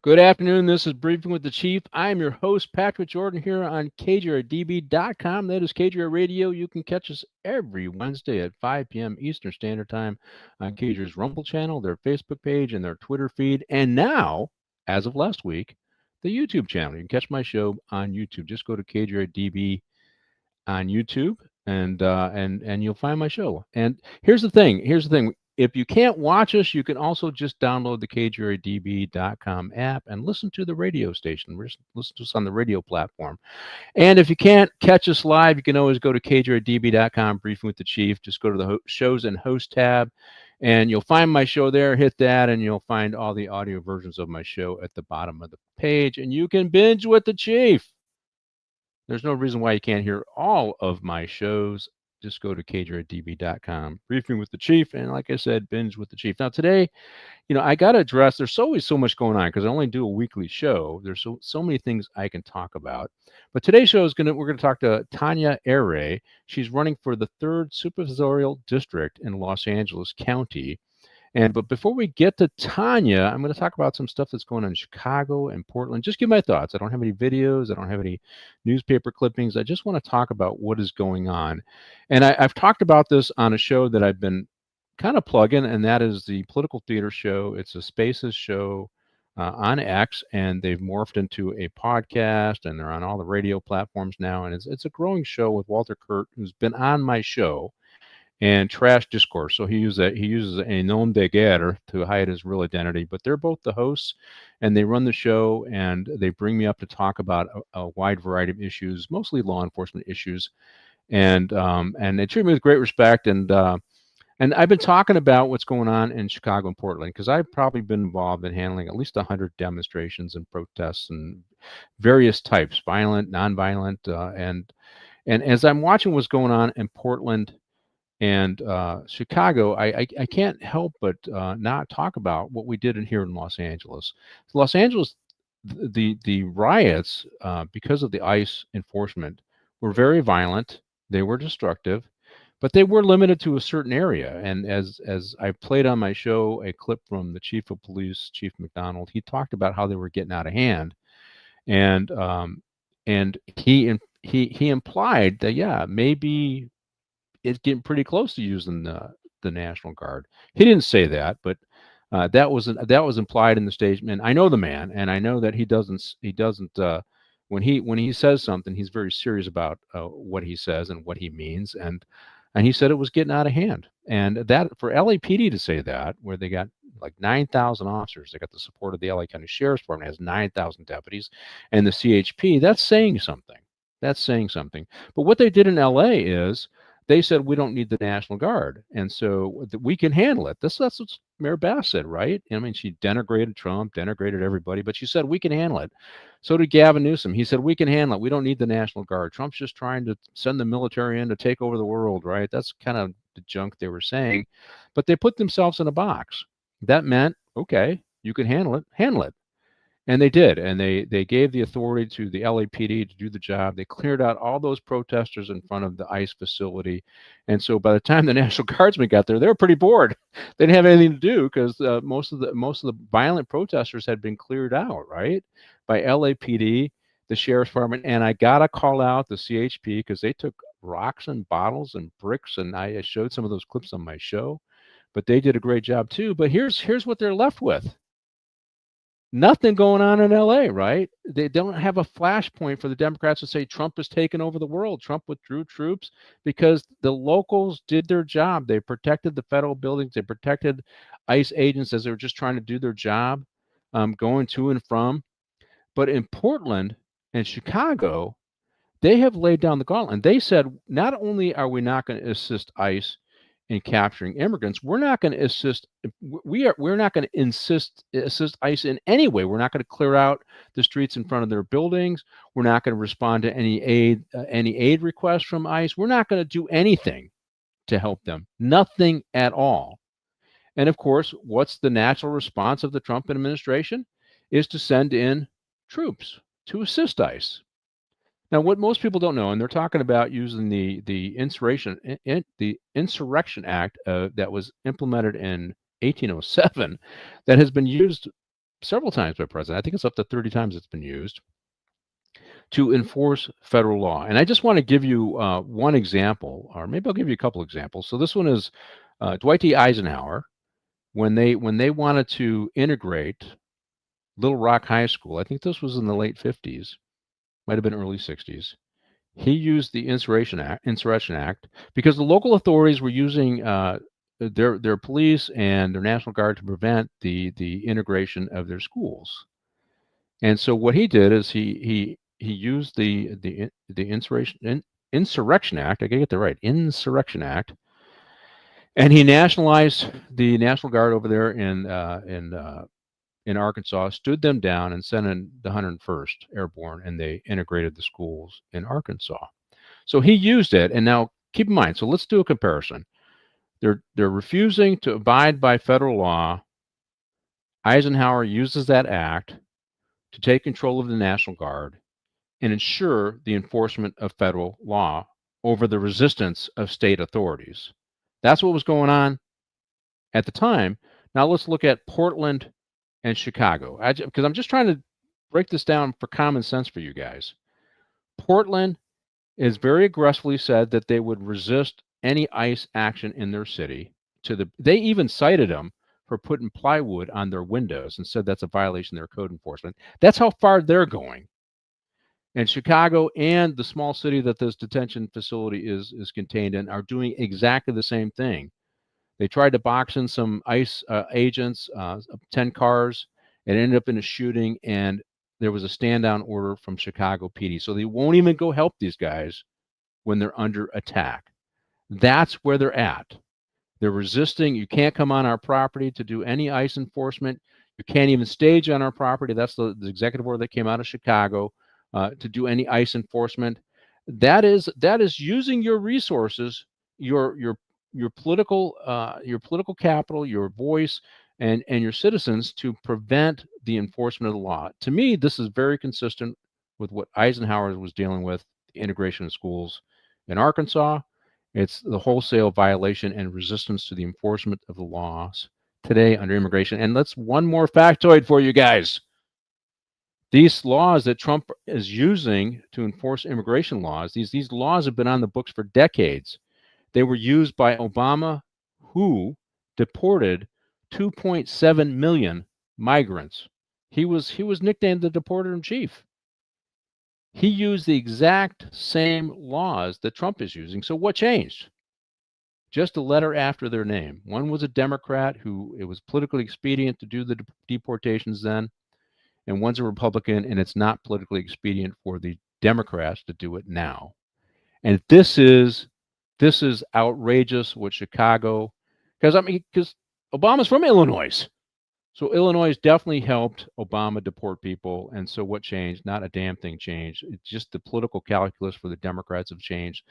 Good afternoon. This is Briefing with the Chief. I'm your host, Patrick Jordan, here on KJRDB.com. That is KJR Radio. You can catch us every Wednesday at 5 p.m. Eastern Standard Time on KJR's Rumble channel, their Facebook page, and their Twitter feed. And now, as of last week, the YouTube channel. You can catch my show on YouTube. Just go to KJRDB on YouTube, and you'll find my show. And here's the thing. If you can't watch us, you can also just download the KJRDB.com app and listen to the radio station. Listen to us on the radio platform. And if you can't catch us live, you can always go to KJRDB.com, Briefing with the Chief. Just go to the shows and host tab, and you'll find my show there. Hit that, and you'll find all the audio versions of my show at the bottom of the page. And you can binge with the Chief. There's no reason why you can't hear all of my shows. Just go to KJRDB.com, Briefing with the Chief, and like I said, binge with the Chief. Now today, I got to address, there's always so much going on because I only do a weekly show. There's so many things I can talk about. But today's show we're going to talk to Tonia Arey. She's running for the 3rd Supervisorial District in Los Angeles County. But before we get to Tonia, I'm going to talk about some stuff that's going on in Chicago and Portland. Just give my thoughts. I don't have any videos. I don't have any newspaper clippings. I just want to talk about what is going on. And I've talked about this on a show that I've been kind of plugging, and that is the Political Theater Show. It's a Spaces show on X, and they've morphed into a podcast, and they're on all the radio platforms now. And it's a growing show with Walter Kurt, who's been on my show, and trash discourse. So he uses a nom de guerre to hide his real identity. But they're both the hosts, and they run the show, and they bring me up to talk about a wide variety of issues, mostly law enforcement issues, and they treat me with great respect. And I've been talking about what's going on in Chicago and Portland because I've probably been involved in handling at least 100 demonstrations and protests and various types, violent, nonviolent, and as I'm watching what's going on in Portland and Chicago, I can't help but not talk about what we did here in Los Angeles. Los Angeles, the riots, because of the ICE enforcement, were very violent. They were destructive, but they were limited to a certain area. And as I played on my show a clip from the Chief of Police, Chief McDonald, he talked about how they were getting out of hand, and he implied that maybe it's getting pretty close to using the National Guard. He didn't say that, but that was implied in the statement. I know the man, and I know that he doesn't when he says something, he's very serious about what he says and what he means. And he said it was getting out of hand. And that for LAPD to say that, where they got like 9,000 officers, they got the support of the LA County Sheriff's Department, has 9,000 deputies, and the CHP, that's saying something. That's saying something. But what they did in LA is they said, we don't need the National Guard, and so we can handle it. That's what Mayor Bass said, right? I mean, she denigrated Trump, denigrated everybody, but she said, we can handle it. So did Gavin Newsom. He said, we can handle it. We don't need the National Guard. Trump's just trying to send the military in to take over the world, right? That's kind of the junk they were saying. But they put themselves in a box. That meant, okay, you can handle it. And they did, and they gave the authority to the LAPD to do the job. They cleared out all those protesters in front of the ICE facility, and so by the time the National Guardsmen got there, they were pretty bored. They didn't have anything to do because most of the violent protesters had been cleared out, right, by LAPD, the Sheriff's Department, and I gotta call out the CHP because they took rocks and bottles and bricks, and I showed some of those clips on my show, but they did a great job too. But here's what they're left with. Nothing going on in LA, right? They don't have a flashpoint for the Democrats to say Trump has taken over the world. Trump withdrew troops because the locals did their job. They protected the federal buildings. They protected ICE agents as they were just trying to do their job, going to and from. But in Portland and Chicago, they have laid down the gauntlet. They said, not only are we not going to assist ICE in capturing immigrants, we're not going to assist. We're not going to assist ICE in any way. We're not going to clear out the streets in front of their buildings. We're not going to respond to any aid requests from ICE. We're not going to do anything to help them. Nothing at all. And of course, what's the natural response of the Trump administration is to send in troops to assist ICE. Now, what most people don't know, and they're talking about using the Insurrection Act that was implemented in 1807, that has been used several times by president. I think it's up to 30 times it's been used to enforce federal law. And I just want to give you one example, or maybe I'll give you a couple examples. So this one is Dwight D. Eisenhower, when they wanted to integrate Little Rock High School. I think this was in the late 50s, might have been early 60s. He used the Insurrection Act because the local authorities were using their police and their National Guard to prevent the integration of their schools. And so what he did is he used the Insurrection Act. I gotta get that right, Insurrection Act, and he nationalized the National Guard over there in Arkansas, stood them down, and sent in the 101st Airborne, and they integrated the schools in Arkansas. So he used it, and now keep in mind. So let's do a comparison. They're refusing to abide by federal law. Eisenhower uses that act to take control of the National Guard and ensure the enforcement of federal law over the resistance of state authorities. That's what was going on at the time. Now let's look at Portland and Chicago, because I'm just trying to break this down for common sense for you guys. Portland has very aggressively said that they would resist any ICE action in their city. They even cited them for putting plywood on their windows and said that's a violation of their code enforcement. That's how far they're going. And Chicago and the small city that this detention facility is contained in are doing exactly the same thing. They tried to box in some ICE agents, 10 cars. It ended up in a shooting, and there was a stand-down order from Chicago PD. So they won't even go help these guys when they're under attack. That's where they're at. They're resisting. You can't come on our property to do any ICE enforcement. You can't even stage on our property. That's the executive order that came out of Chicago to do any ICE enforcement. That is using your resources, your political capital, your voice, and your citizens to prevent the enforcement of the law. To me, this is very consistent with what Eisenhower was dealing with, the integration of schools in Arkansas. It's the wholesale violation and resistance to the enforcement of the laws today under immigration. And that's one more factoid for you guys. These laws that Trump is using to enforce immigration laws, these laws have been on the books for decades. They were used by Obama, who deported 2.7 million migrants. He was nicknamed the deporter in chief. He used the exact same laws that Trump is using. So what changed? Just a letter after their name. One was a Democrat who it was politically expedient to do the deportations then, and one's a Republican, and it's not politically expedient for the Democrats to do it now. And this is outrageous what Chicago, because Obama's from Illinois. So Illinois definitely helped Obama deport people. And so what changed? Not a damn thing changed. It's just the political calculus for the Democrats have changed.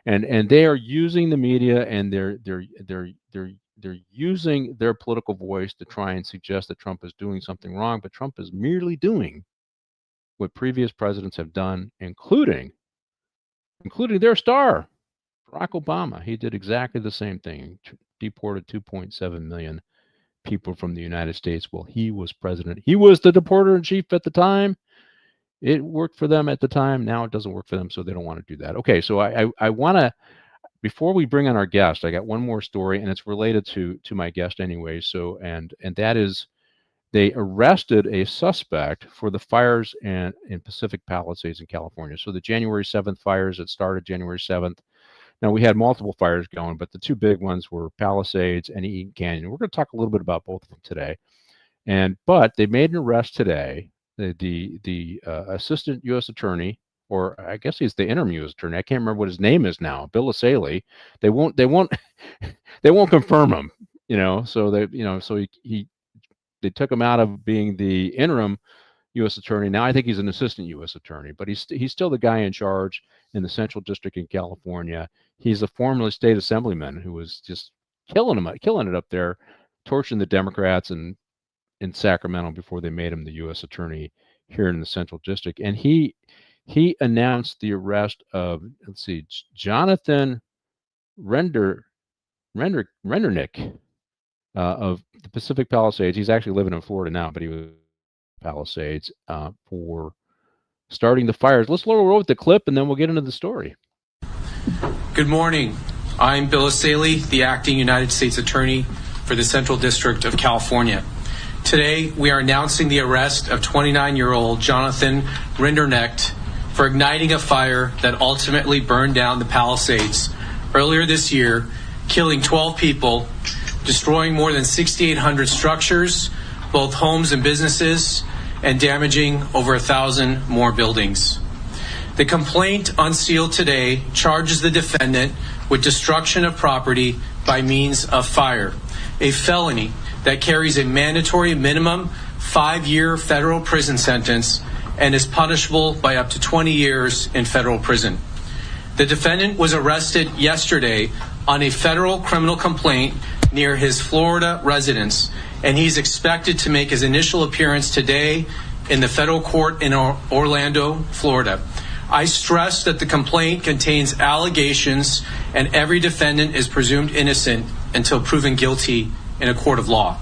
And they are using the media, and they're using their political voice to try and suggest that Trump is doing something wrong, but Trump is merely doing what previous presidents have done, including their star, Barack Obama. He did exactly the same thing. Deported 2.7 million people from the United States while he was president. He was the deporter in chief at the time. It worked for them at the time. Now it doesn't work for them, so they don't want to do that. Okay, so I want to, before we bring on our guest, I got one more story, and it's related to my guest anyway. So and that is, they arrested a suspect for the fires in Pacific Palisades in California. So the January 7th fires that started January 7th. Now, we had multiple fires going, but the two big ones were Palisades and Eaton Canyon. We're going to talk a little bit about both of them today. But they made an arrest today. The assistant U.S. attorney, or I guess he's the interim U.S. attorney. I can't remember what his name is now. Bill Asaley. They won't confirm him. So they took him out of being the interim U.S. attorney. Now I think he's an assistant U.S. attorney, but he's still the guy in charge in the Central District in California. He's a former state assemblyman who was just killing it up there, torching the Democrats in Sacramento before they made him the U.S. attorney here in the Central District. And he announced the arrest of, Jonathan Rendernick of the Pacific Palisades. He's actually living in Florida now, but he was Palisades for starting the fires. Let's roll with the clip, and then we'll get into the story. Good morning. I'm Bill Asaley, the acting United States Attorney for the Central District of California. Today, we are announcing the arrest of 29-year-old Jonathan Rinderknecht for igniting a fire that ultimately burned down the Palisades earlier this year, killing 12 people, destroying more than 6,800 structures, both homes and businesses, and damaging over 1,000 more buildings. The complaint unsealed today charges the defendant with destruction of property by means of fire, a felony that carries a mandatory minimum 5-year federal prison sentence and is punishable by up to 20 years in federal prison. The defendant was arrested yesterday on a federal criminal complaint near his Florida residence, and he's expected to make his initial appearance today in the federal court in Orlando, Florida. I stress that the complaint contains allegations, and every defendant is presumed innocent until proven guilty in a court of law.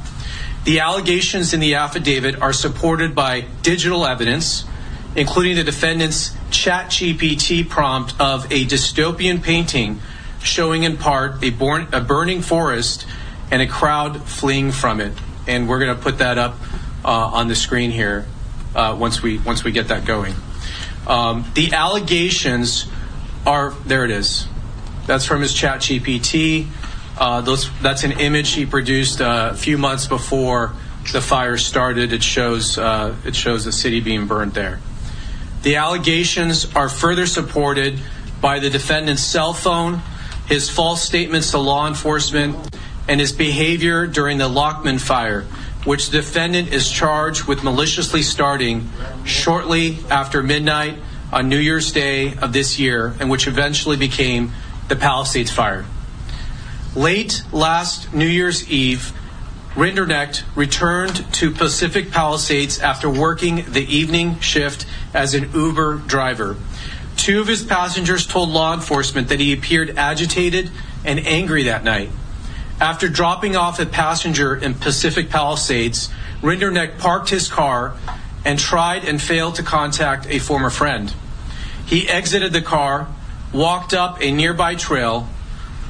The allegations in the affidavit are supported by digital evidence, including the defendant's ChatGPT prompt of a dystopian painting showing in part a burning forest and a crowd fleeing from it. And we're going to put that up on the screen here once we get that going. The allegations are, there it is. That's from his ChatGPT. That's an image he produced a few months before the fire started. It shows the city being burned there. The allegations are further supported by the defendant's cell phone, his false statements to law enforcement, and his behavior during the Lockman fire, which the defendant is charged with maliciously starting shortly after midnight on New Year's Day of this year, and which eventually became the Palisades fire. Late last New Year's Eve, Rinderknecht returned to Pacific Palisades after working the evening shift as an Uber driver. 2 of his passengers told law enforcement that he appeared agitated and angry that night. After dropping off a passenger in Pacific Palisades, Rinderknecht parked his car and tried and failed to contact a former friend. He exited the car, walked up a nearby trail,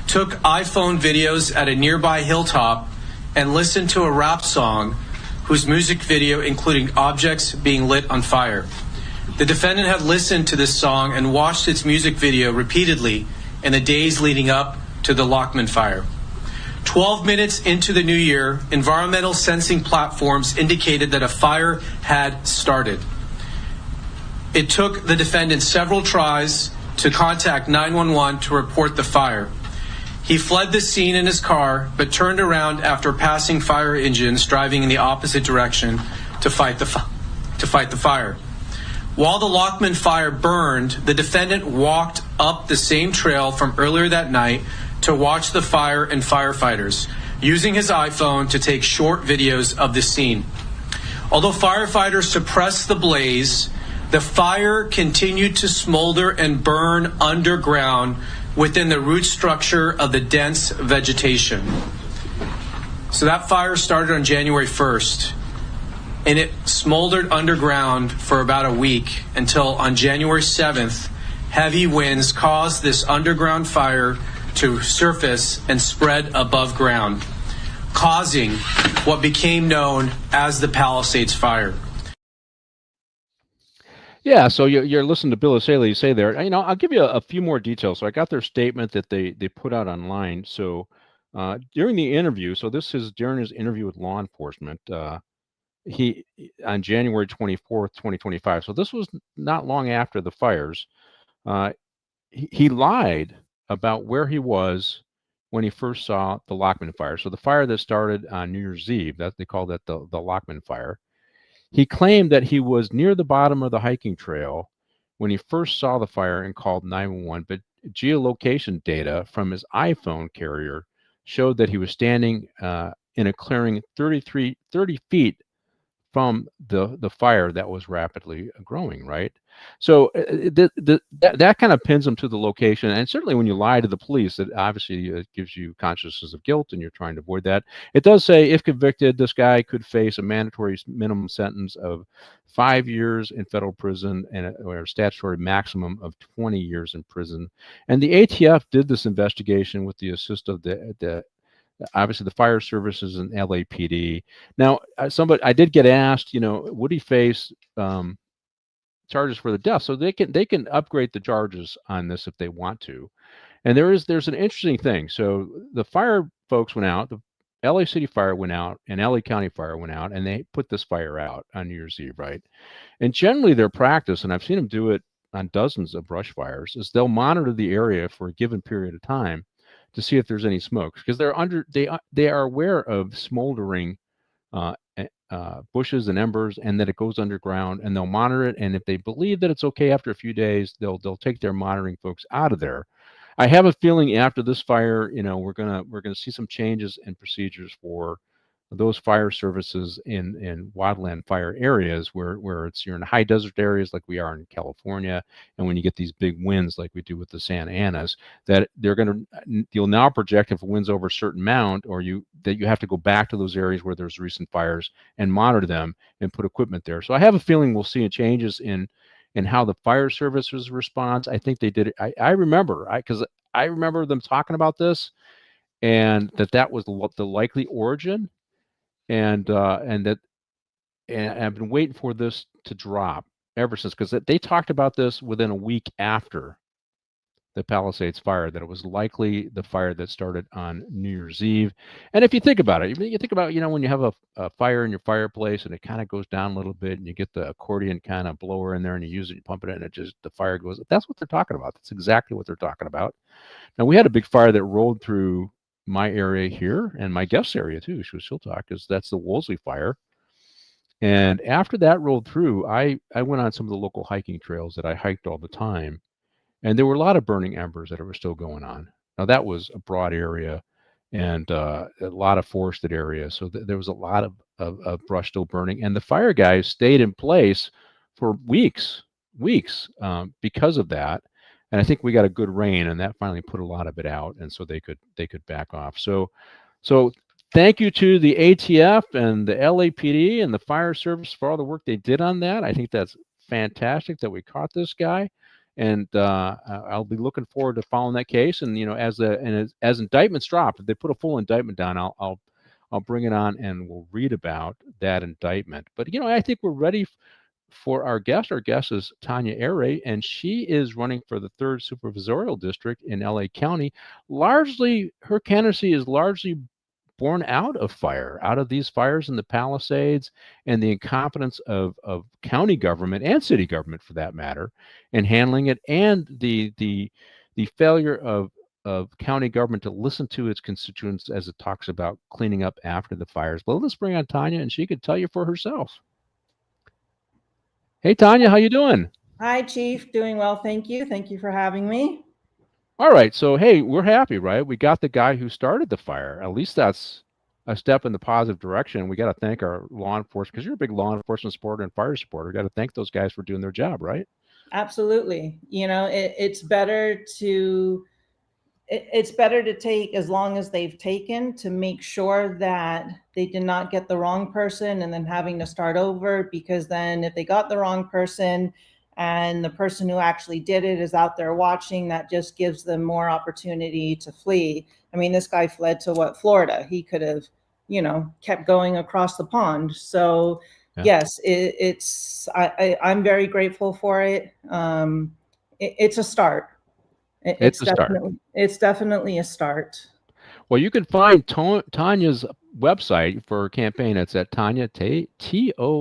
took iPhone videos at a nearby hilltop, and listened to a rap song whose music video including objects being lit on fire. The defendant had listened to this song and watched its music video repeatedly in the days leading up to the Lockman fire. 12 minutes into the new year, environmental sensing platforms indicated that a fire had started. It took the defendant several tries to contact 911 to report the fire. He fled the scene in his car, but turned around after passing fire engines driving in the opposite direction to fight the fire. While the Lockman fire burned, the defendant walked up the same trail from earlier that night to watch the fire and firefighters, using his iPhone to take short videos of the scene. Although firefighters suppressed the blaze, the fire continued to smolder and burn underground within the root structure of the dense vegetation. So that fire started on January 1st, and it smoldered underground for about a week until on January 7th, heavy winds caused this underground fire to surface and spread above ground, causing what became known as the Palisades fire. Yeah, so you're listening to Bill Asaley say there. I'll give you a few more details. So I got their statement that they put out online. So during the interview, so this is during his interview with law enforcement, he on January 24th, 2025. So this was not long after the fires. He lied about where he was when he first saw the Lockman fire. So the fire that started on New Year's Eve, that they call that the Lockman fire. He claimed that he was near the bottom of the hiking trail when he first saw the fire and called 911, but geolocation data from his iPhone carrier showed that he was standing in a clearing 30 feet from the fire that was rapidly growing, right? So that kind of pins them to the location. And certainly when you lie to the police, it obviously gives you consciousness of guilt, and you're trying to avoid that. It does say, if convicted, this guy could face a mandatory minimum sentence of 5 years in federal prison or a statutory maximum of 20 years in prison. And the ATF did this investigation with the assist of the obviously the fire services and LAPD. Now, I did get asked, would he face charges for the death? So they can upgrade the charges on this if they want to. And there's an interesting thing. So the fire folks went out, the LA City Fire went out, and LA County Fire went out, and they put this fire out on New Year's Eve, right? And generally their practice, and I've seen them do it on dozens of brush fires, is they'll monitor the area for a given period of time to see if there's any smoke, because they are aware of smoldering bushes and embers, and that it goes underground, and they'll monitor it. And if they believe that it's okay after a few days, they'll take their monitoring folks out of there. I have a feeling after this fire, we're gonna see some changes in procedures for those fire services in wildland fire areas where you're in high desert areas like we are in California, and when you get these big winds like we do with the Santa Anas, that you'll now project, if a wind's over a certain amount, or that you have to go back to those areas where there's recent fires and monitor them and put equipment there. So I have a feeling we'll see changes in how the fire services responds. I think they did it. I remember them talking about this, and that was the likely origin. And I've been waiting for this to drop ever since, because they talked about this within a week after the Palisades fire, that it was likely the fire that started on New Year's Eve. And if you think about it, you think about, when you have a fire in your fireplace and it kind of goes down a little bit, and you get the accordion kind of blower in there and you use it, you pump it in, and the fire goes. That's what they're talking about. That's exactly what they're talking about. Now, we had a big fire that rolled through my area here, and my guest's area too. She'll talk, because that's the Wolseley fire. And after that rolled through, I went on some of the local hiking trails that I hiked all the time, and there were a lot of burning embers that were still going on. Now, that was a broad area and a lot of forested area, so there was a lot of brush still burning, and the fire guys stayed in place for weeks because of that. And I think we got a good rain, and that finally put a lot of it out, and so they could back off. So thank you to the ATF and the LAPD and the fire service for all the work they did on that. I think that's fantastic that we caught this guy, and I'll be looking forward to following that case. And as indictments drop, if they put a full indictment down, I'll bring it on and we'll read about that indictment. But I think we're ready for our guest. Our guest is Tonia Arey, and she is running for the 3rd Supervisorial District in LA County. Her candidacy is largely born out of these fires in the Palisades, and the incompetence of county government and city government, for that matter, in handling it, and the failure of county government to listen to its constituents as it talks about cleaning up after the fires. But let's bring on Tonia, and she could tell you for herself. Hey, Tonia, how you doing? Hi, Chief. Doing well, thank you. Thank you for having me. All right. So, hey, we're happy, right? We got the guy who started the fire. At least that's a step in the positive direction. We got to thank our law enforcement, because you're a big law enforcement supporter and fire supporter. We got to thank those guys for doing their job, right? Absolutely. It's better to take as long as they've taken, to make sure that they did not get the wrong person and then having to start over, because then if they got the wrong person and the person who actually did it is out there watching, that just gives them more opportunity to flee. I mean, this guy fled to Florida. He could have, kept going across the pond. So yeah. Yes, I'm very grateful for it. It's a start. It's definitely a start. Well, you can find Tonia's website for her campaign. It's at Tonia, TONIAAREY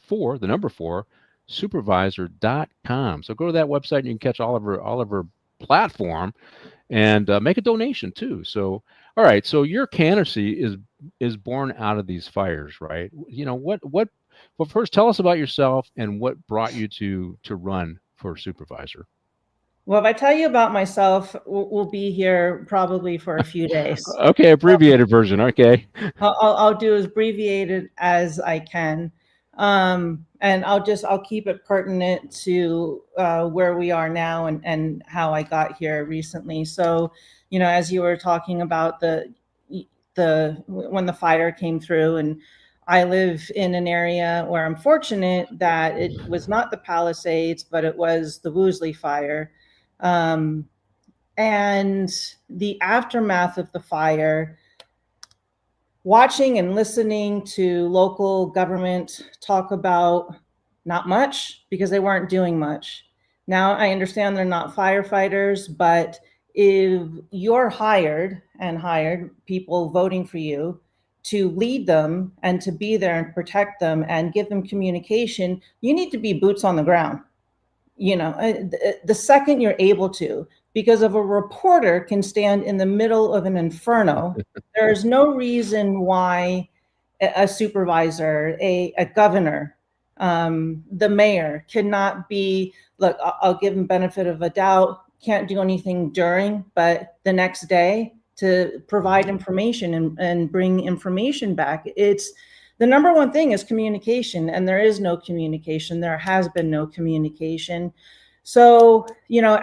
4 supervisor.com. So go to that website and you can catch all of her platform, and make a donation too. So, all right. So your candidacy is born out of these fires, right? Well, first tell us about yourself and what brought you to run for supervisor. Well, if I tell you about myself, we'll be here probably for a few days. Okay, abbreviated version. Okay. I'll do as abbreviated as I can. And I'll keep it pertinent to where we are now and how I got here recently. So, as you were talking about the when the fire came through, and I live in an area where I'm fortunate that it was not the Palisades, but it was the Woolsey fire. And the aftermath of the fire, watching and listening to local government talk about not much because they weren't doing much. Now I understand they're not firefighters, but if you're hired people voting for you to lead them and to be there and protect them and give them communication, you need to be boots on the ground. The second you're able to, because if a reporter can stand in the middle of an inferno, there's no reason why a supervisor, a governor, the mayor cannot be, look, I'll give them benefit of a doubt, can't do anything during, but the next day to provide information and bring information back. It's the number one thing is communication, and there is no communication. There has been no communication. So,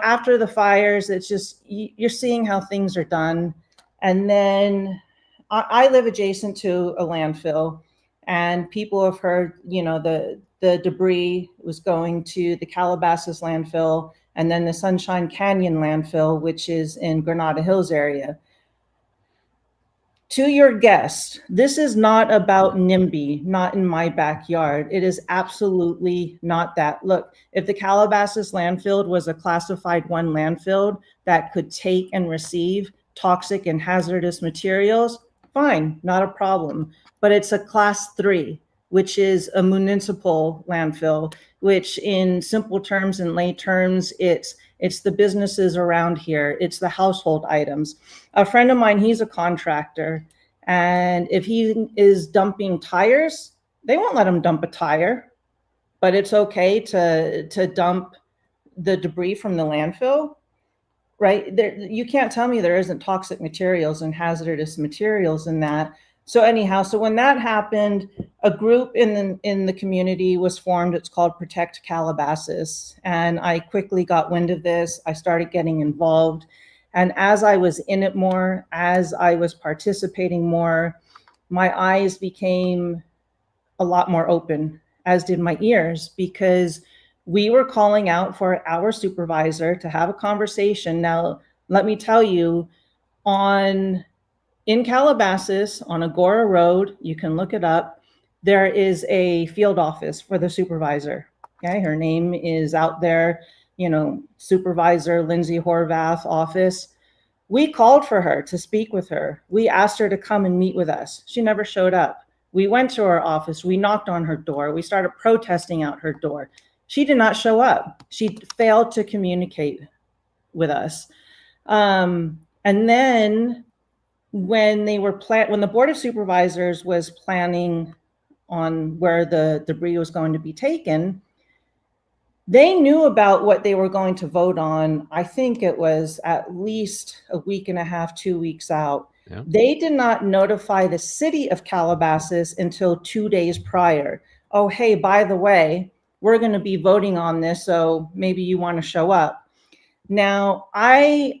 after the fires, it's just, you're seeing how things are done. And then I live adjacent to a landfill, and people have heard, the debris was going to the Calabasas landfill and then the Sunshine Canyon landfill, which is in Granada Hills area. To your guest, this is not about NIMBY, not in my backyard. It is absolutely not that. Look, if the Calabasas landfill was a classified 1 landfill that could take and receive toxic and hazardous materials, fine, not a problem. But it's a class 3, which is a municipal landfill, which in simple terms and lay terms, it's the businesses around here. It's the household items. A friend of mine, he's a contractor. And if he is dumping tires, they won't let him dump a tire, but it's okay to dump the debris from the landfill, right? You can't tell me there isn't toxic materials and hazardous materials in that. So anyhow, so when that happened, a group in the community was formed. It's called Protect Calabasas. And I quickly got wind of this. I started getting involved. And as I was in it more, as I was participating more, my eyes became a lot more open, as did my ears, because we were calling out for our supervisor to have a conversation. Now, let me tell you, in Calabasas, on Agora Road, you can look it up, there is a field office for the supervisor. Okay, her name is out there, Supervisor Lindsey Horvath office. We called for her to speak with her. We asked her to come and meet with us. She never showed up. We went to her office. We knocked on her door. We started protesting out her door. She did not show up. She failed to communicate with us. And then when the Board of Supervisors was planning on where the debris was going to be taken, they knew about what they were going to vote on. I think it was at least a week and a half, 2 weeks out. Yeah. They did not notify the city of Calabasas until 2 days prior. Oh, hey, by the way, we're going to be voting on this, so maybe you want to show up. Now, I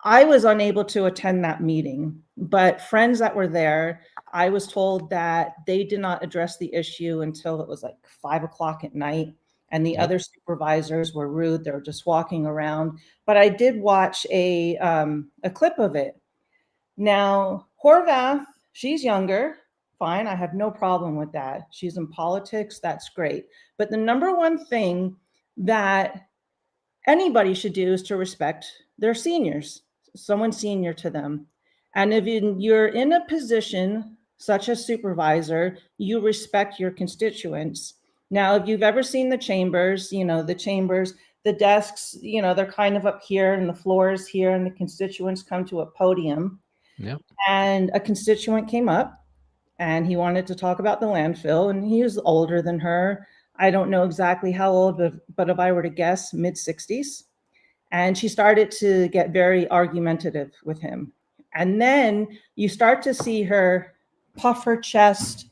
was unable to attend that meeting, but friends that were there, I was told that they did not address the issue until it was like 5 o'clock at night. And the other supervisors were rude. They were just walking around. But I did watch a clip of it. Now, Horvath, she's younger. Fine, I have no problem with that. She's in politics. That's great. But the number one thing that anybody should do is to respect their seniors, someone senior to them. And if you're in a position such as supervisor, you respect your constituents. Now, if you've ever seen the chambers, the desks, they're kind of up here and the floor is here and the constituents come to a podium. Yep. And a constituent came up and he wanted to talk about the landfill, and he was older than her. I don't know exactly how old, but if I were to guess, mid-60s. And she started to get very argumentative with him. And then you start to see her puff her chest,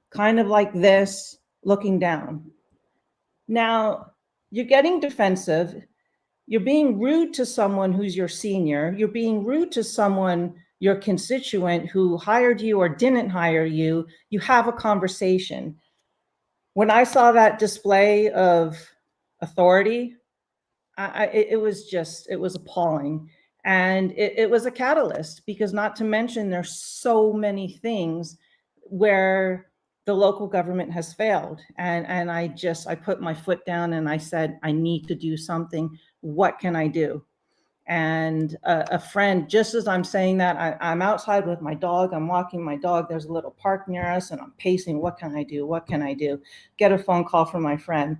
kind of like this, looking down. Now, you're getting defensive. You're being rude to someone who's your senior. You're being rude to someone, your constituent, who hired you or didn't hire you. You have a conversation. When I saw that display of authority, it was appalling. And it was a catalyst, because not to mention there's so many things where the local government has failed. And I put my foot down and I said, I need to do something. What can I do? And a friend, just as I'm saying that, I'm outside with my dog. I'm walking my dog. There's a little park near us and I'm pacing. What can I do? What can I do? Get a phone call from my friend.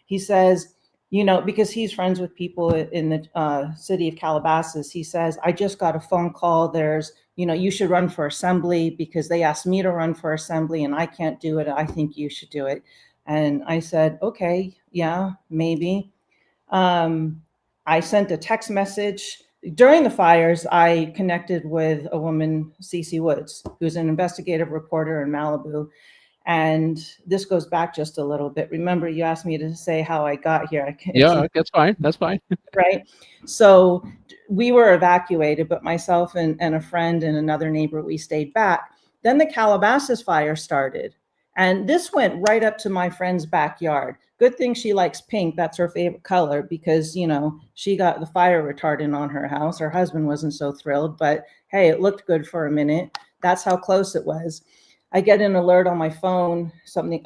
He says, because he's friends with people in the city of Calabasas, he says, I just got a phone call. There's, you should run for assembly because they asked me to run for assembly and I can't do it. I think you should do it. And I said, okay, yeah, maybe. I sent a text message. During the fires, I connected with a woman, Cece Woods, who's an investigative reporter in Malibu. And this goes back just a little bit. Remember, you asked me to say how I got here. Yeah, that's fine. That's fine. Right. So we were evacuated, but myself and a friend and another neighbor, we stayed back. Then the Calabasas fire started. And this went right up to my friend's backyard. Good thing she likes pink. That's her favorite color, because, she got the fire retardant on her house. Her husband wasn't so thrilled, but hey, it looked good for a minute. That's how close it was. I get an alert on my phone. Something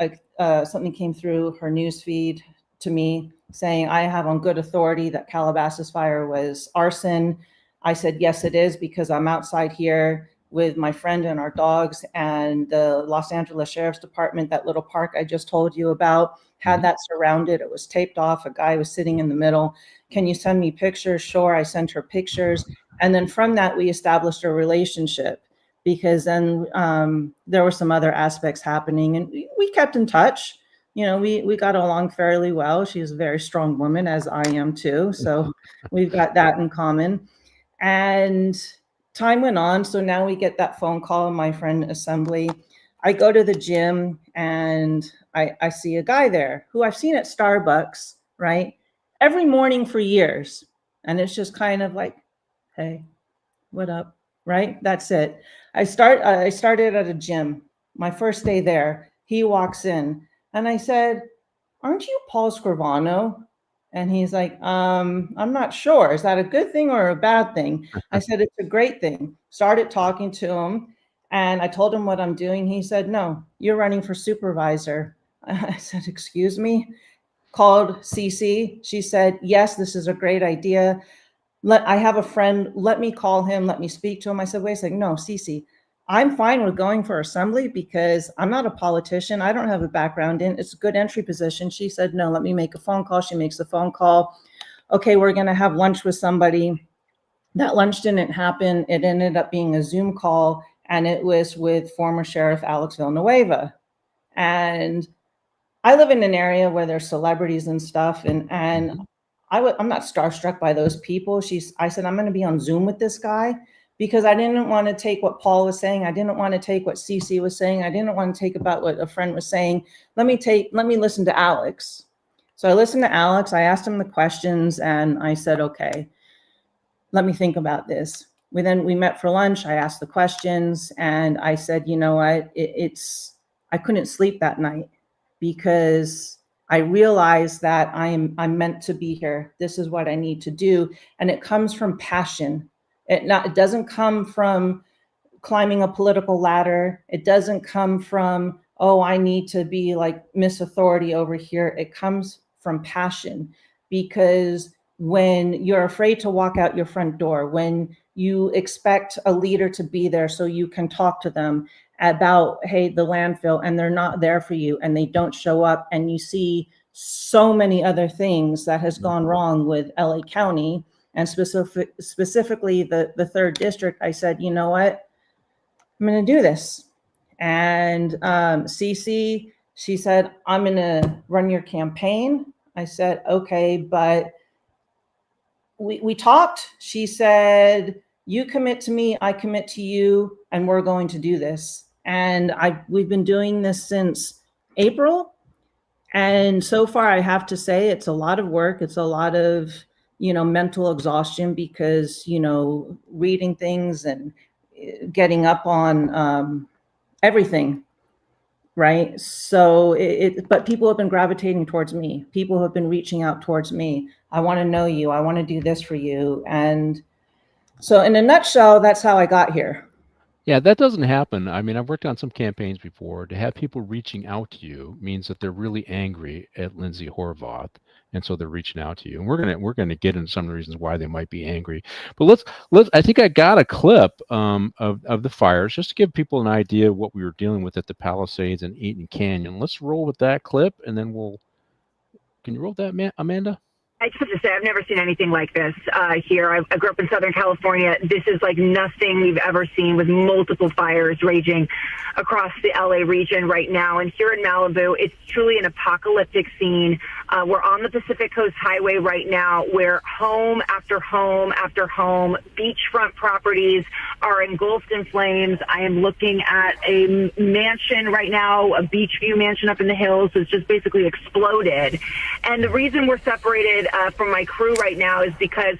came through her news feed to me saying, I have on good authority that Calabasas fire was arson. I said, yes, it is, because I'm outside here with my friend and our dogs, and the Los Angeles Sheriff's Department, that little park I just told you about, had that surrounded. It was taped off. A guy was sitting in the middle. Can you send me pictures? Sure. I sent her pictures. And then from that, we established a relationship, because then there were some other aspects happening, and we kept in touch. We got along fairly well. She's a very strong woman, as I am too. So we've got that in common. And time went on. So now we get that phone call, my friend assembly. I go to the gym and I see a guy there who I've seen at Starbucks, right? Every morning for years. And it's just kind of like, hey, what up? Right? That's it. I started at a gym. My first day there, he walks in and I said, aren't you Paul Scrivano? And he's like, I'm not sure. Is that a good thing or a bad thing? I said, it's a great thing. Started talking to him and I told him what I'm doing. He said, no, you're running for supervisor. I said, excuse me? Called Cece. She said, yes, this is a great idea. I have a friend, let me call him, let me speak to him. I said, wait a second, no, Cece, I'm fine with going for assembly because I'm not a politician. I don't have a background in, it's a good entry position. She said, no, let me make a phone call. She makes a phone call. Okay, we're gonna have lunch with somebody. That lunch didn't happen. It ended up being a Zoom call, and it was with former Sheriff Alex Villanueva. And I live in an area where there's celebrities and stuff, and I'm not starstruck by those people. I said, I'm going to be on Zoom with this guy because I didn't want to take what Paul was saying. I didn't want to take what Cece was saying. I didn't want to take about what a friend was saying. Let me listen to Alex. So I listened to Alex. I asked him the questions and I said, okay, let me think about this. We met for lunch. I asked the questions and I said, you know what, I couldn't sleep that night because I realized that I'm meant to be here. This is what I need to do. And it comes from passion. It doesn't come from climbing a political ladder. It doesn't come from, oh, I need to be like Miss Authority over here. It comes from passion, because when you're afraid to walk out your front door, when you expect a leader to be there so you can talk to them about, hey, the landfill, and they're not there for you and they don't show up, and you see so many other things that has gone wrong with LA County and specifically the third district, I said, you know what, I'm going to do this. And Cece, she said, I'm going to run your campaign. I said, okay, but we talked. She said, you commit to me, I commit to you, and we're going to do this. And we've been doing this since April. And so far, I have to say, it's a lot of work. It's a lot of, mental exhaustion because, reading things and getting up on everything. Right. So but people have been gravitating towards me. People have been reaching out towards me. I want to know you. I want to do this for you. And so in a nutshell, that's how I got here. Yeah, that doesn't happen. I mean, I've worked on some campaigns before. To have people reaching out to you means that they're really angry at Lindsey Horvath, and so they're reaching out to you. And we're gonna get into some of the reasons why they might be angry. But let's. I think I got a clip of the fires just to give people an idea of what we were dealing with at the Palisades and Eaton Canyon. Let's roll with that clip, and then we'll. Can you roll that, Amanda? I just have to say, I've never seen anything like this here. I grew up in Southern California. This is like nothing we've ever seen, with multiple fires raging across the LA region right now. And here in Malibu, it's truly an apocalyptic scene. We're on the Pacific Coast Highway right now, where home after home after home, beachfront properties are engulfed in flames. I am looking at a mansion right now, a beach view mansion up in the hills, that's just basically exploded. And the reason we're separated from my crew right now is because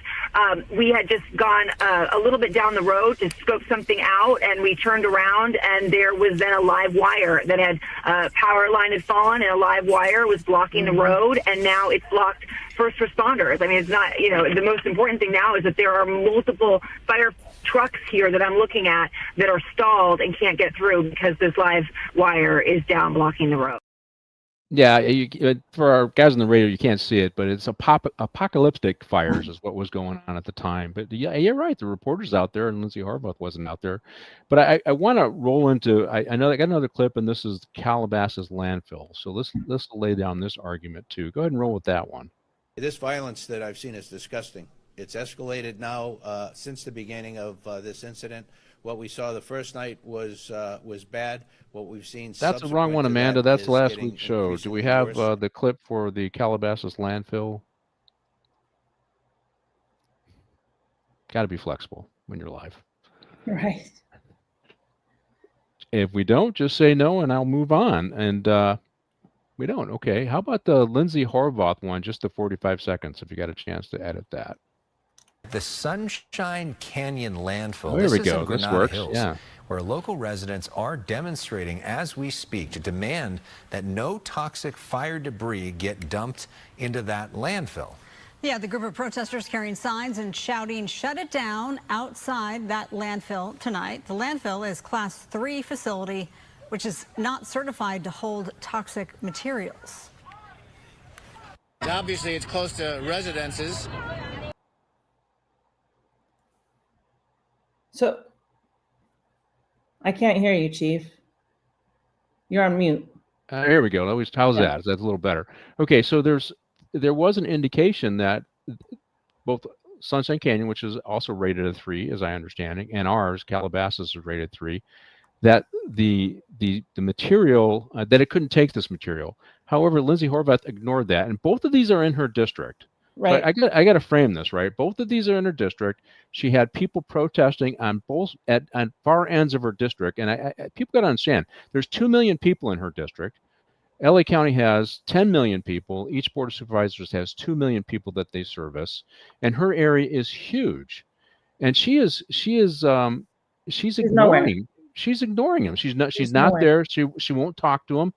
we had just gone a little bit down the road to scope something out, and we turned around, and there was then a live wire that had power line had fallen, and a live wire was blocking the road, and now it's blocked first responders. I mean, it's not, the most important thing now is that there are multiple fire trucks here that I'm looking at that are stalled and can't get through because this live wire is down blocking the road. Yeah, for our guys on the radio, you can't see it, but it's apocalyptic fires is what was going on at the time. But yeah, you're right. The reporters out there, and Lindsey Horvath wasn't out there. But I want to roll into. I know I got another clip, and this is Calabasas landfill. So let's lay down this argument too. Go ahead and roll with that one. This violence that I've seen is disgusting. It's escalated now since the beginning of this incident. What we saw the first night was bad. What we've seen. That's the wrong one, Amanda. That's last week's show. Do we have the clip for the Calabasas landfill? Got to be flexible when you're live. Right. If we don't, just say no, and I'll move on. And we don't. Okay. How about the Lindsey Horvath one? Just the 45 seconds, if you got a chance to edit that. The Sunshine Canyon landfill. Oh, there we go. This works. Hills, yeah. Where local residents are demonstrating as we speak to demand that no toxic fire debris get dumped into that landfill. Yeah, the group of protesters carrying signs and shouting, "Shut it down," outside that landfill tonight. The landfill is Class 3 facility, which is not certified to hold toxic materials. Obviously, it's close to residences. So I can't hear you, Chief. You're on mute. Here we go. How's that? That's a little better. Okay, so there was an indication that both Sunshine Canyon, which is also rated a 3, as I understand it, and ours, Calabasas, is rated 3, that the material, that it couldn't take this material. However, Lindsey Horvath ignored that, and both of these are in her district. Right. I got to frame this, right? Both of these are in her district. She had people protesting on both on far ends of her district, and people got to understand. There's 2 million people in her district. LA County has 10 million people. Each Board of Supervisors has 2 million people that they service, and her area is huge. And she's ignoring him. She's not there. She won't talk to him.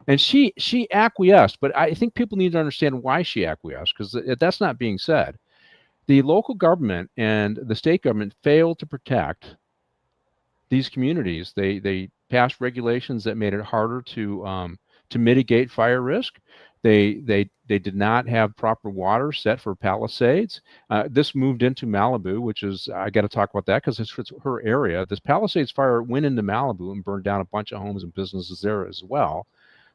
And she acquiesced, but I think people need to understand why she acquiesced, because that's not being said. The local government and the state government failed to protect these communities. They passed regulations that made it harder to mitigate fire risk. They did not have proper water set for Palisades. This moved into Malibu, which is, I got to talk about that because it's her area. This Palisades fire went into Malibu and burned down a bunch of homes and businesses there as well.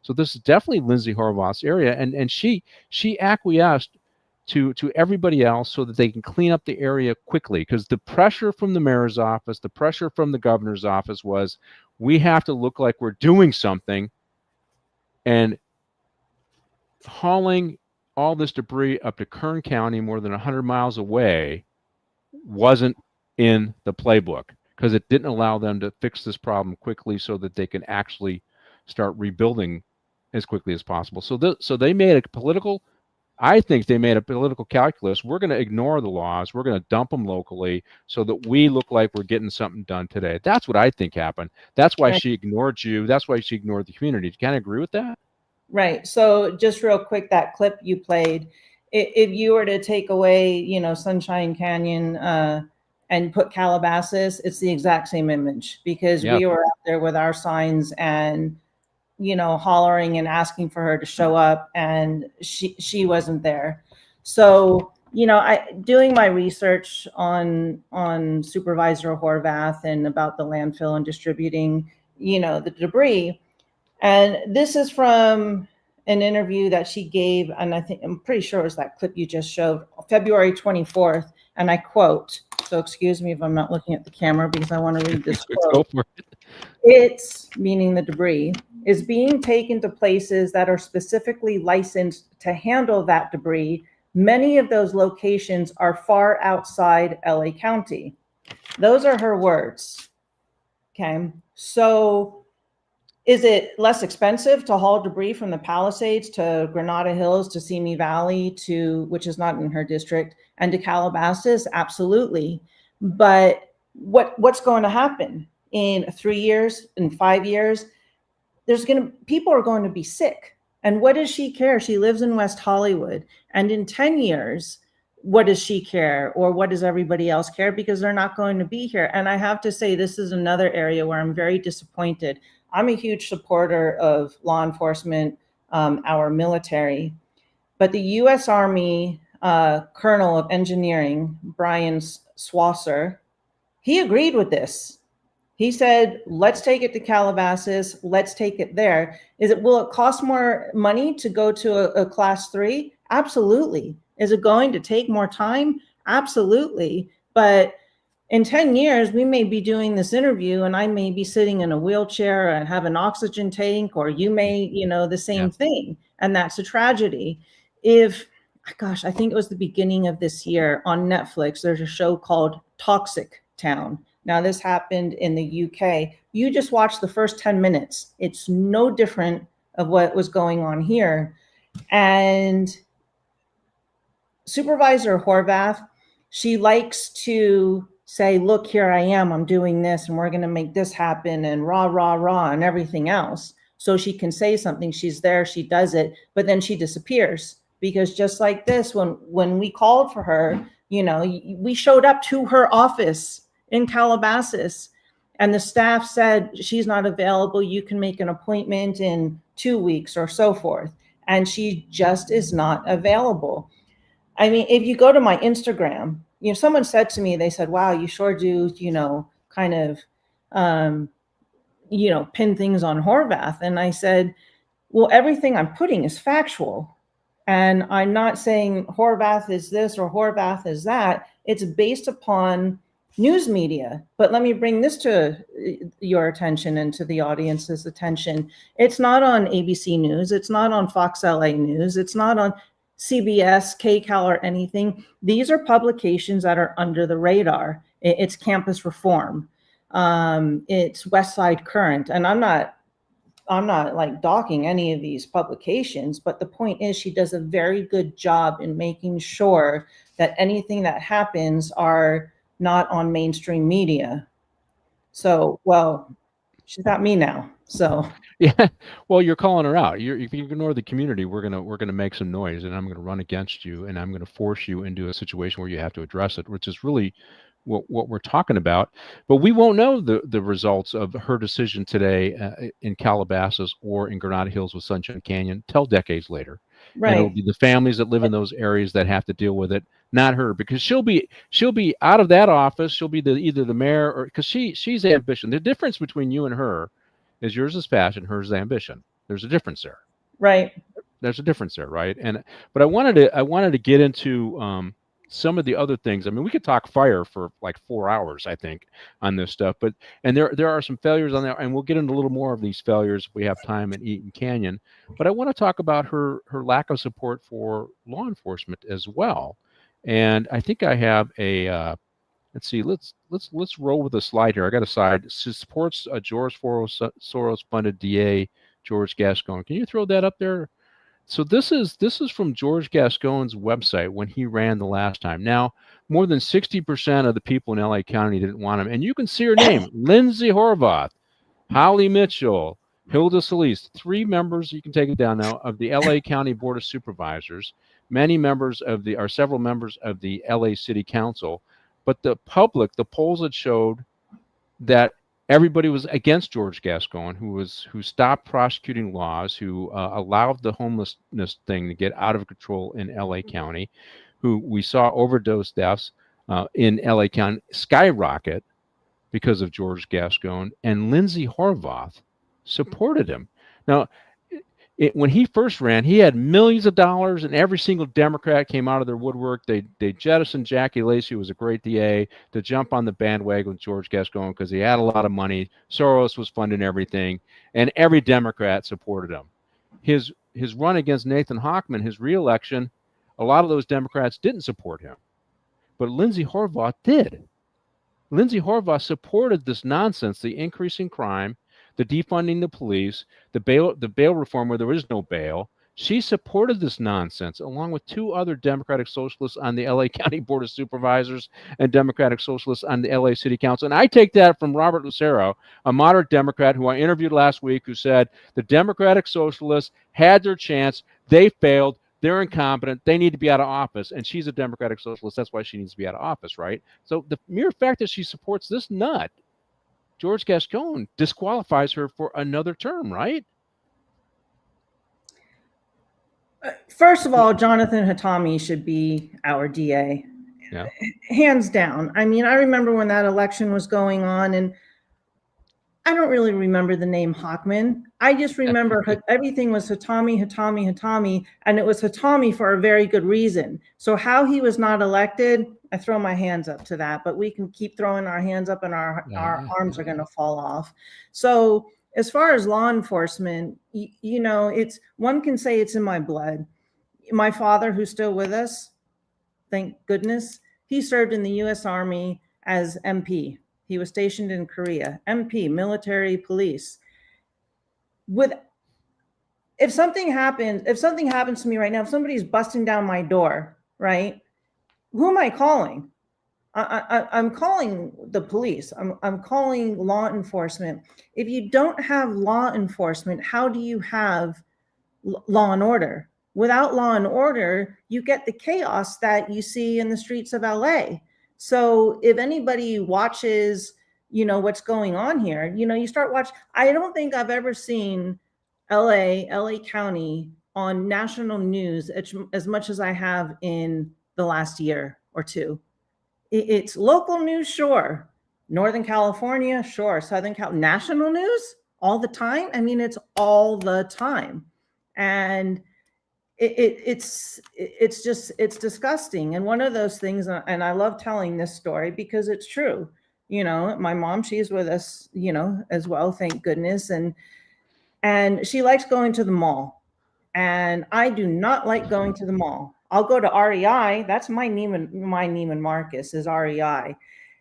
So this is definitely Lindsey Horvath's area, and she acquiesced to everybody else so that they can clean up the area quickly, because the pressure from the mayor's office, the pressure from the governor's office was, we have to look like we're doing something, and hauling all this debris up to Kern County, more than 100 miles away, wasn't in the playbook because it didn't allow them to fix this problem quickly so that they can actually start rebuilding as quickly as possible. So they made a political, I think they made a political calculus. We're going to ignore the laws. We're going to dump them locally so that we look like we're getting something done today. That's what I think happened. That's why she ignored you. That's why she ignored the community. Do you kind of agree with that? Right. So just real quick, that clip you played, if you were to take away, you know, Sunshine Canyon and put Calabasas, it's the exact same image because we were out there with our signs and, you know, hollering and asking for her to show up, and she wasn't there. So, you know, doing my research on Supervisor Horvath and about the landfill and distributing, you know, the debris. And this is from an interview that she gave, and I'm pretty sure it was that clip you just showed, February 24th, and I quote, so excuse me if I'm not looking at the camera because I want to read this quote. Go for it. It's, meaning the debris, is being taken to places that are specifically licensed to handle that debris. Many of those locations are far outside LA County. Those are her words. Okay, so is it less expensive to haul debris from the Palisades to Granada Hills to Simi Valley to, which is not in her district, and to Calabasas? Absolutely. But what's going to happen in 3 years, in 5 years? People are going to be sick. And what does she care? She lives in West Hollywood. And in 10 years, what does she care? Or what does everybody else care? Because they're not going to be here. And I have to say, this is another area where I'm very disappointed. I'm a huge supporter of law enforcement, our military, but the U.S. Army Colonel of Engineering, Brian Swasser, he agreed with this. He said, let's take it to Calabasas, let's take it there. Will it cost more money to go to a class 3? Absolutely. Is it going to take more time? Absolutely. But in 10 years, we may be doing this interview and I may be sitting in a wheelchair and have an oxygen tank, or you may, you know, the same thing. And that's a tragedy. I think it was the beginning of this year on Netflix, there's a show called Toxic Town. Now, this happened in the UK. You just watch the first 10 minutes. It's no different of what was going on here. And Supervisor Horvath, she likes to say, look, here I am, I'm doing this, and we're going to make this happen, and rah, rah, rah, and everything else. So she can say something, she's there, she does it, but then she disappears. Because just like this, when we called for her, you know, we showed up to her office in Calabasas, and the staff said, she's not available, you can make an appointment in 2 weeks or so forth. And she just is not available. I mean, if you go to my Instagram, you know, someone said to me, they said, wow, you sure do, you know, kind of, you know, pin things on Horvath. And I said, well, everything I'm putting is factual. And I'm not saying Horvath is this or Horvath is that. It's based upon news media. But let me bring this to your attention and to the audience's attention. It's not on ABC News. It's not on Fox LA News. It's not on CBS, KCAL, or anything. These are publications that are under the radar. It's Campus Reform. It's Westside Current. And I'm not like docking any of these publications, but the point is she does a very good job in making sure that anything that happens are not on mainstream media. So, well, she's got me now. So yeah, well, you're calling her out. If you ignore the community, we're gonna make some noise, and I'm gonna run against you, and I'm gonna force you into a situation where you have to address it, which is really what we're talking about. But we won't know the results of her decision today in Calabasas or in Granada Hills with Sunshine Canyon till decades later. Right. And it'll be the families that live in those areas that have to deal with it, not her, because she'll be out of that office. She'll be either the mayor, or because she's ambition. The difference between you and her is yours is passion, hers is ambition. There's a difference there. Right. There's a difference there, right? But I wanted to get into some of the other things. I mean, we could talk fire for like 4 hours, I think, on this stuff. But there are some failures on there, and we'll get into a little more of these failures if we have time in Eaton Canyon. But I want to talk about her lack of support for law enforcement as well. And I think I have a let's see, let's roll with a slide here. I got a slide. She supports George Soros funded DA George Gascon. Can you throw that up there? So this is from George Gascon's website when he ran the last time. Now, more than 60% of the people in LA County didn't want him. And you can see her name, Lindsey Horvath, Holly Mitchell, Hilda Solis, 3 members, you can take it down now, of the LA County Board of Supervisors, several members of the LA City Council. But the public, the polls had showed that everybody was against George Gascon, who stopped prosecuting laws, who allowed the homelessness thing to get out of control in LA County, who we saw overdose deaths in LA County skyrocket because of George Gascon, and Lindsey Horvath supported him. Now, when he first ran, he had millions of dollars, and every single Democrat came out of their woodwork. They jettisoned Jackie Lacey, who was a great DA, to jump on the bandwagon with George Gascon because he had a lot of money. Soros was funding everything, and every Democrat supported him. His run against Nathan Hochman, his reelection, a lot of those Democrats didn't support him, but Lindsey Horvath did. Lindsey Horvath supported this nonsense, the increase in crime, the defunding the police, the bail reform where there is no bail. She supported this nonsense along with 2 other Democratic socialists on the LA County Board of Supervisors and Democratic socialists on the LA City Council. And I take that from Robert Lucero, a moderate Democrat who I interviewed last week, who said the Democratic socialists had their chance. They failed. They're incompetent. They need to be out of office. And she's a Democratic socialist. That's why she needs to be out of office, right? So the mere fact that she supports this nut, George Gascon, disqualifies her for another term, right? First of all, Jonathan Hatami should be our DA. Yeah. Hands down. I mean, I remember when that election was going on, and I don't really remember the name Hochman. I just remember everything was Hatami, and it was Hatami for a very good reason. So how he was not elected, I throw my hands up to that, but we can keep throwing our hands up and our arms are going to fall off. So as far as law enforcement, you know, one can say it's in my blood. My father, who's still with us, thank goodness, he served in the U.S. Army as MP. He was stationed in Korea, MP, military police. If something happens to me right now, if somebody's busting down my door, right? Who am I calling? I'm calling the police. I'm calling law enforcement. If you don't have law enforcement, how do you have law and order? Without law and order, you get the chaos that you see in the streets of LA. So if anybody watches, you know, what's going on here, you know, you start watching. I don't think I've ever seen LA County on national news as much as I have in the last year or two. It's local news, sure. Northern California, sure. Southern California, national news all the time. I mean, it's all the time. And it's disgusting. And one of those things, and I love telling this story because it's true. You know, my mom, she's with us, you know, as well, thank goodness. And she likes going to the mall. And I do not like going to the mall. I'll go to REI. That's my Neiman Marcus is REI.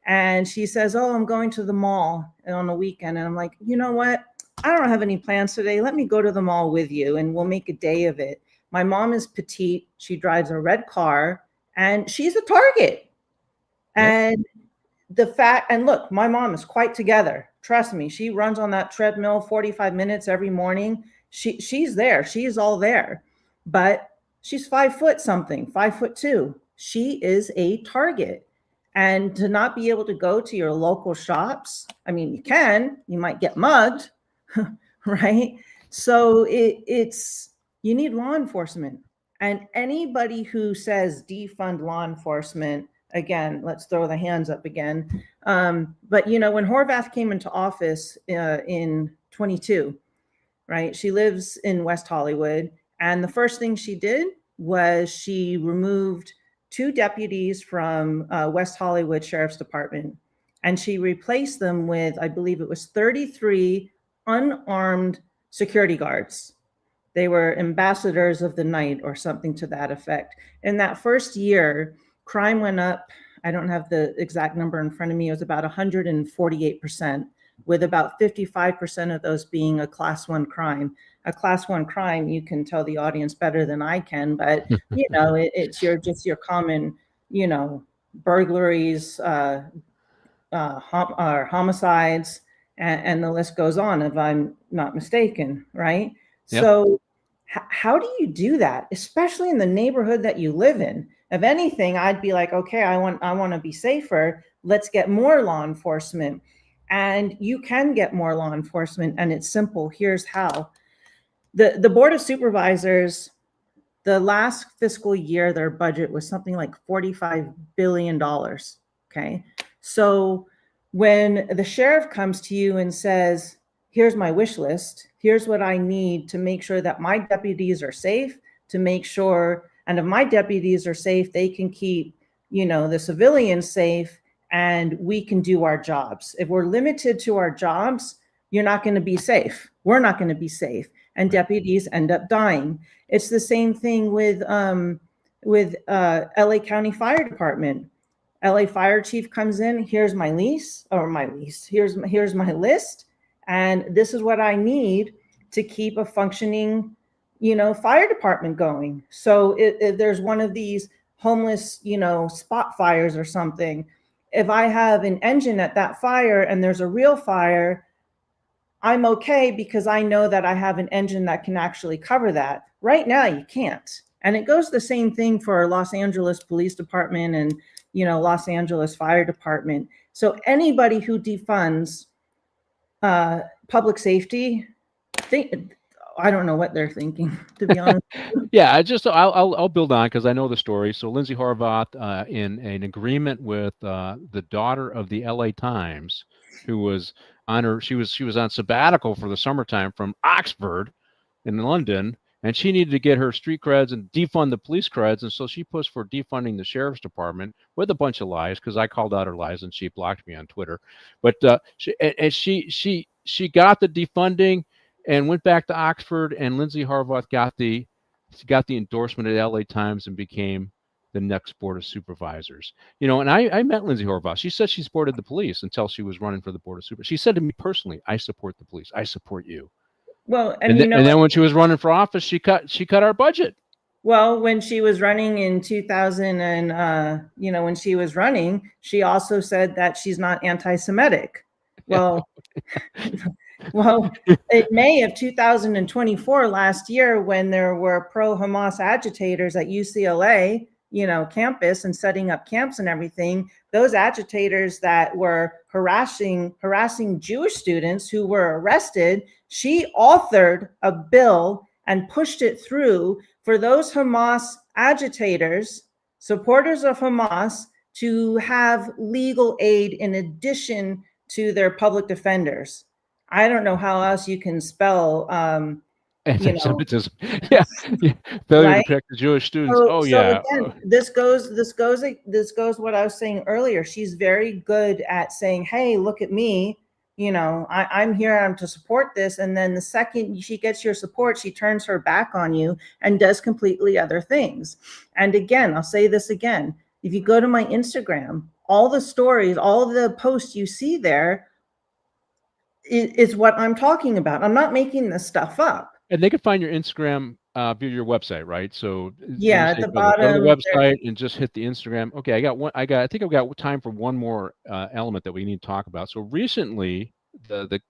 And she says, oh, I'm going to the mall on the weekend. And I'm like, you know what? I don't have any plans today. Let me go to the mall with you and we'll make a day of it. My mom is petite. She drives a red car and she's a target. And look, my mom is quite together. Trust me. She runs on that treadmill 45 minutes every morning. She's there. She's all there. But she's 5'2". She is a target. And to not be able to go to your local shops, I mean, you might get mugged, right? So you need law enforcement. And anybody who says defund law enforcement, again, let's throw the hands up again. But, you know, when Horvath came into office in 22, right, she lives in West Hollywood. And the first thing she did was she removed 2 deputies from West Hollywood Sheriff's Department, and she replaced them with, I believe it was 33 unarmed security guards. They were ambassadors of the night or something to that effect. In that first year, crime went up. I don't have the exact number in front of me. It was about 148%, with about 55% of those being a class 1 crime. A class 1 crime, you can tell the audience better than I can, but you know, it's your common, you know, burglaries, homicides, and the list goes on, if I'm not mistaken, right? Yep. So how do you do that, especially in the neighborhood that you live in? If anything, I'd be like, okay, I want to be safer. Let's get more law enforcement. And you can get more law enforcement, and it's simple. Here's how. The Board of Supervisors, the last fiscal year, their budget was something like $45 billion. Okay. So when the sheriff comes to you and says, here's my wish list, here's what I need to make sure that my deputies are safe, to make sure, and if my deputies are safe, they can keep, you know, the civilians safe, and we can do our jobs. If we're limited to our jobs, you're not going to be safe. We're not going to be safe, and deputies end up dying. It's the same thing with LA County Fire Department. LA Fire Chief comes in, here's my lease, here's my list, and this is what I need to keep a functioning, you know, fire department going. So if there's one of these homeless, you know, spot fires or something, if I have an engine at that fire and there's a real fire, I'm okay because I know that I have an engine that can actually cover that. Right now, you can't. And it goes the same thing for Los Angeles Police Department and, you know, Los Angeles Fire Department. So anybody who defunds public safety, I don't know what they're thinking, to be honest. Yeah, I'll build on because I know the story. So Lindsey Horvath, in an agreement with the daughter of the LA Times, who was on she was on sabbatical for the summertime from Oxford in London, and she needed to get her street creds and defund the police creds, and so she pushed for defunding the sheriff's department with a bunch of lies, because I called out her lies and she blocked me on Twitter. But she got the defunding and went back to Oxford, and Lindsey Horvath got the endorsement at LA Times and became the next Board of Supervisors. You know, and I met Lindsey Horvath. She said she supported the police until she was running for the Board of Supervisors. She said to me personally, I support the police. I support you. Well, and then when she was running for office, she cut our budget. Well, when she was running in 2000 and, you know, when she was running, she also said that she's not anti-Semitic. Well, well, in May of 2024, last year, when there were pro-Hamas agitators at UCLA, you know, campus and setting up camps and everything, those agitators that were harassing Jewish students who were arrested, she authored a bill and pushed it through for those Hamas agitators, supporters of Hamas, to have legal aid in addition to their public defenders. I don't know how else you can spell anti-Semitism. Yeah. Failure right? to protect the Jewish students. So yeah. Again, this goes what I was saying earlier. She's very good at saying, hey, look at me. You know, I'm here, I'm to support this. And then the second she gets your support, she turns her back on you and does completely other things. And again, I'll say this again. If you go to my Instagram, all the stories, all of the posts you see there is what I'm talking about. I'm not making this stuff up. And they can find your Instagram via your website, right? So yeah, at the bottom, go to the website and just hit the Instagram. Okay, I think I've got time for one more element that we need to talk about. So recently, the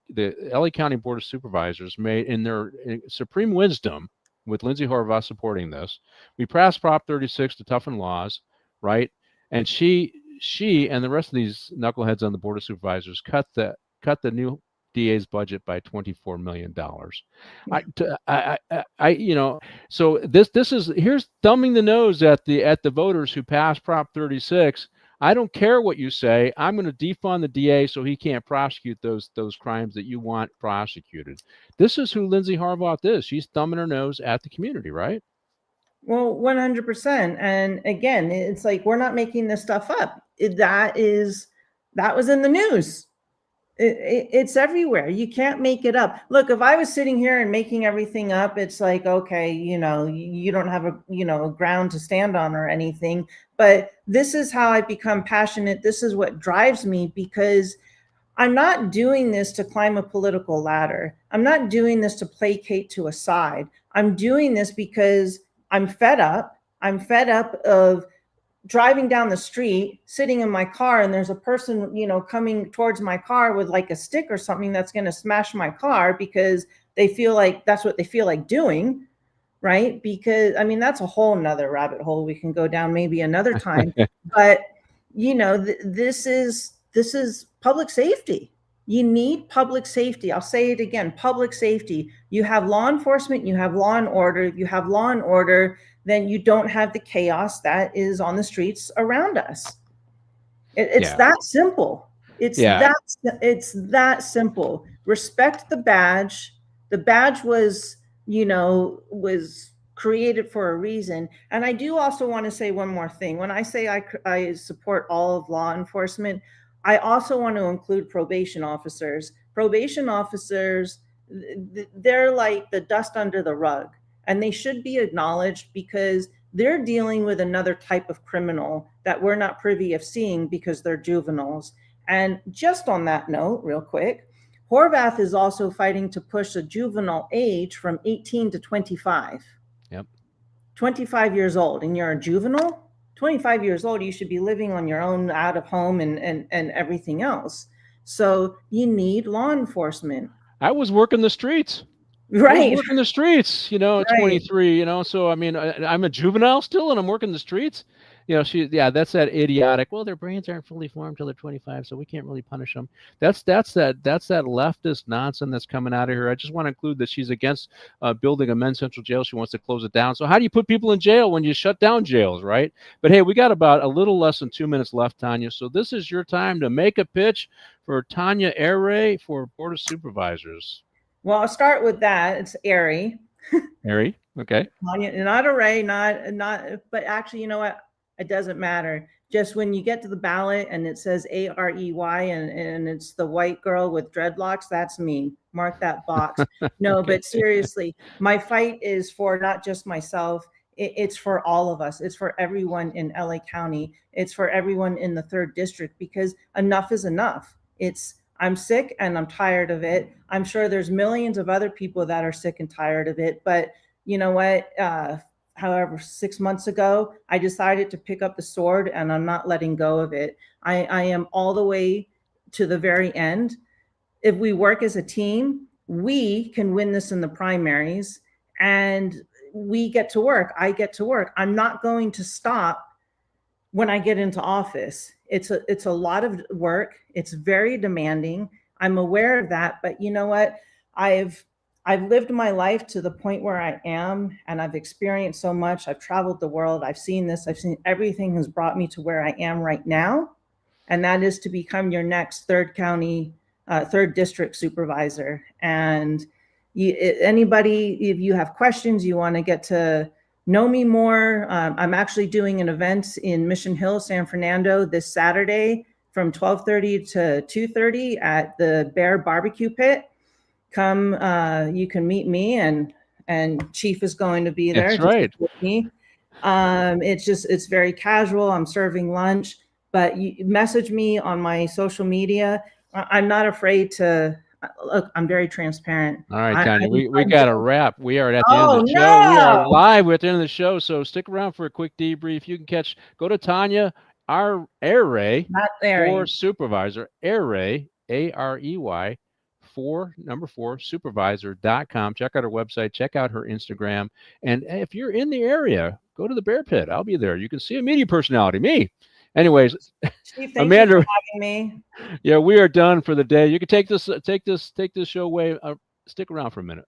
LA County Board of Supervisors made, in their supreme wisdom, with Lindsey Horvath supporting this, we passed Prop 36 to toughen laws, right? And she and the rest of these knuckleheads on the Board of Supervisors cut the new DA's budget by $24 million. You know, so this is, here's thumbing the nose at the voters who passed Prop 36. I don't care what you say. I'm going to defund the DA so he can't prosecute those crimes that you want prosecuted. This is who Lindsey Horvath is. She's thumbing her nose at the community, right? Well, 100%. And again, it's like, we're not making this stuff up. That was in the news. It's everywhere. You can't make it up. Look, if I was sitting here and making everything up, it's like, okay, you don't have a ground to stand on or anything. But this is how I become passionate. This is what drives me, because I'm not doing this to climb a political ladder. I'm not doing this to placate to a side. I'm doing this because I'm fed up. I'm fed up of driving down the street, sitting in my car, and there's a person, coming towards my car with like a stick or something that's going to smash my car because they feel like that's what they feel like doing, right? Because that's a whole nother rabbit hole we can go down maybe another time. But this is public safety. You need public safety. I'll say it again, public safety. You have law enforcement, you have law and order. You have law and order, then you don't have the chaos that is on the streets around us. It's that simple. It's that simple. Respect the badge. The badge was created for a reason. And I do also want to say one more thing. When I say I support all of law enforcement, I also want to include probation officers. Probation officers, they're like the dust under the rug, and they should be acknowledged because they're dealing with another type of criminal that we're not privy of seeing because they're juveniles. And just on that note, real quick, Horvath is also fighting to push the juvenile age from 18 to 25. Yep. 25 years old, and you're a juvenile? 25 years old, you should be living on your own, out of home and everything else. So you need law enforcement. I was working the streets. Right. Working the streets, at 23, so I'm a juvenile still and I'm working the streets. That's that idiotic, well, their brains aren't fully formed till they're 25, so we can't really punish them. That's that leftist nonsense that's coming out of here. I just want to include that she's against building a men's central jail. She wants to close it down. So how do you put people in jail when you shut down jails, right? But hey, we got about a little less than 2 minutes left, Tonia. So this is your time to make a pitch for Tonia Arey for Board of Supervisors. Well, I'll start with that. It's Arey. Arey, okay. Not Arey, not. But actually, you know what? It doesn't matter. Just when you get to the ballot and it says Arey and it's the white girl with dreadlocks, that's me. Mark that box. No, okay. But seriously, my fight is for not just myself. It's for all of us. It's for everyone in LA County. It's for everyone in the 3rd District, because enough is enough. I'm sick and I'm tired of it. I'm sure there's millions of other people that are sick and tired of it. But you know what? However, 6 months ago, I decided to pick up the sword, and I'm not letting go of it. I am all the way to the very end. If we work as a team, we can win this in the primaries, and we get to work. I get to work. I'm not going to stop when I get into office. It's a lot of work. It's very demanding. I'm aware of that, but you know what? I've lived my life to the point where I am, and I've experienced so much. I've traveled the world. I've seen this. I've seen everything has brought me to where I am right now, and that is to become your next 3rd District supervisor. And anybody, if you have questions, you want to get to know me more, I'm actually doing an event in Mission Hill, San Fernando this Saturday from 12:30 to 2:30 at the Bear Barbecue Pit. Come, you can meet me, and Chief is going to be there. That's right. With me. It's very casual. I'm serving lunch, but you message me on my social media. I'm not afraid to. Look, I'm very transparent. All right, Tonia, we got a wrap. We are at the end of the show. No! We are live at the end of the show, so stick around for a quick debrief. You can go to Tonia Arey for Supervisor, Arey, Arey, 4 supervisor.com. Check out her website, check out her Instagram, and if you're in the area, go to the Bear Pit. I'll be there. You can see a media personality, me. Anyways, Chief, Amanda, you for having me. Yeah, we are done for the day. You can take this show away. Stick around for a minute.